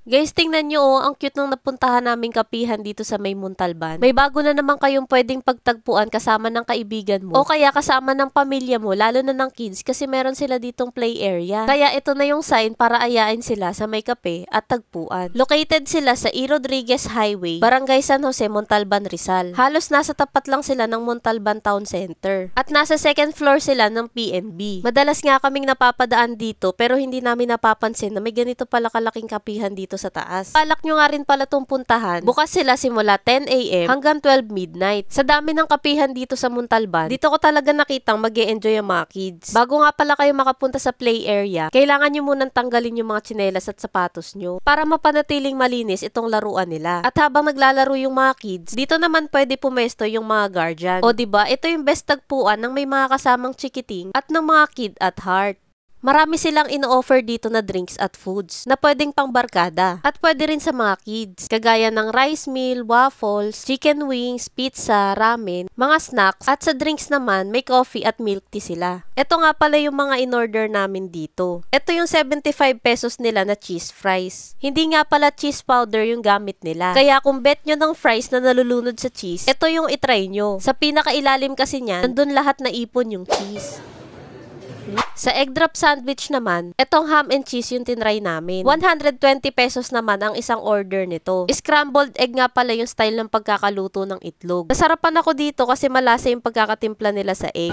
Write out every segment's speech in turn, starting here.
Guys, tingnan nyo oh, ang cute nung napuntahan naming kapihan dito sa May Montalban. May bago na naman kayong pwedeng pagtagpuan kasama ng kaibigan mo o kaya kasama ng pamilya mo, lalo na ng kids kasi meron sila ditong play area. Kaya ito na yung sign para ayain sila sa may kape at tagpuan. Located sila sa E. Rodriguez Highway, Barangay San Jose, Montalban, Rizal. Halos nasa tapat lang sila ng Montalban Town Center. At nasa second floor sila ng PNB. Madalas nga kaming napapadaan dito pero hindi namin napapansin na may ganito pala kalaking kapihan dito sa taas. Balak nyo nga rin pala itong puntahan. Bukas sila simula 10 a.m. hanggang 12 midnight. Sa dami ng kapihan dito sa Montalban, dito ko talaga nakitang mag-e-enjoy ang mga kids. Bago nga pala kayo makapunta sa play area, kailangan nyo munang tanggalin yung mga tsinelas at sapatos nyo para mapanatiling malinis itong laruan nila. At habang naglalaro yung mga kids, dito naman pwede pumesto yung mga guardian. O diba, ito yung best tagpuan ng may mga kasamang chikiting at ng mga kid at heart. Marami silang ino-offer dito na drinks at foods na pwedeng pangbarkada at pwede rin sa mga kids. Kagaya ng rice meal, waffles, chicken wings, pizza, ramen, mga snacks at sa drinks naman may coffee at milk tea sila. Ito nga pala yung mga in-order namin dito. Ito yung 75 pesos nila na cheese fries. Hindi nga pala cheese powder yung gamit nila. Kaya kung bet nyo ng fries na nalulunod sa cheese, ito yung itry nyo. Sa pinakailalim kasi niyan, nandun lahat na ipon yung cheese. Sa egg drop sandwich naman, etong ham and cheese yung tinry namin. 120 pesos naman ang isang order nito. Scrambled egg nga pala yung style ng pagkakaluto ng itlog. Nasarapan ako dito kasi malasa yung pagkakatimpla nila sa egg.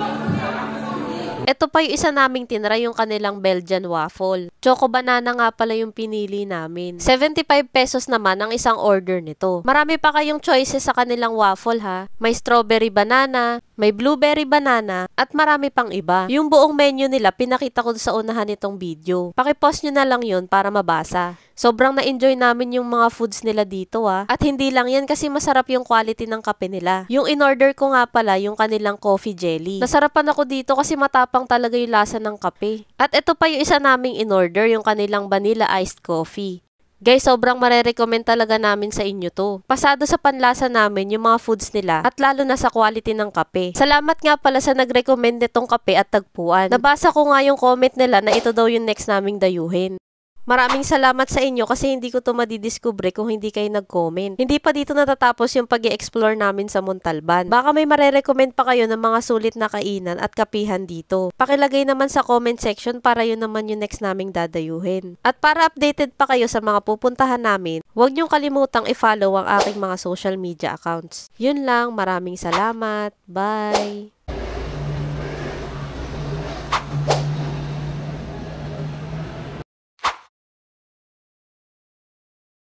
Ito pa yung isa naming tinry, yung kanilang Belgian waffle. Choco banana nga pala yung pinili namin. 75 pesos naman ang isang order nito. Marami pa kayong choices sa kanilang waffle ha. May strawberry banana, may blueberry banana, at marami pang iba. Yung buong menu nila, pinakita ko sa unahan nitong video. Pakipost nyo na lang yun para mabasa. Sobrang na-enjoy namin yung mga foods nila dito ah. At hindi lang yan kasi masarap yung quality ng kape nila. Yung in-order ko nga pala, yung kanilang coffee jelly. Nasarapan ako dito kasi matapang talaga yung lasa ng kape. At ito pa yung isa naming in-order, yung kanilang vanilla iced coffee. Guys, sobrang marerecommend talaga namin sa inyo to. Pasado sa panlasa namin yung mga foods nila at lalo na sa quality ng kape. Salamat nga pala sa nag-recommend nitong kape at tagpuan. Nabasa ko nga yung comment nila na ito daw yung next naming dayuhin. Maraming salamat sa inyo kasi hindi ko to madidiscover kung hindi kayo nag-comment. Hindi pa dito natatapos yung pag-i-explore namin sa Montalban. Baka may marerecommend pa kayo ng mga sulit na kainan at kapihan dito. Pakilagay naman sa comment section para yun naman yung next naming dadayuhin. At para updated pa kayo sa mga pupuntahan namin, huwag niyong kalimutang i-follow ang aking mga social media accounts. Yun lang, maraming salamat. Bye!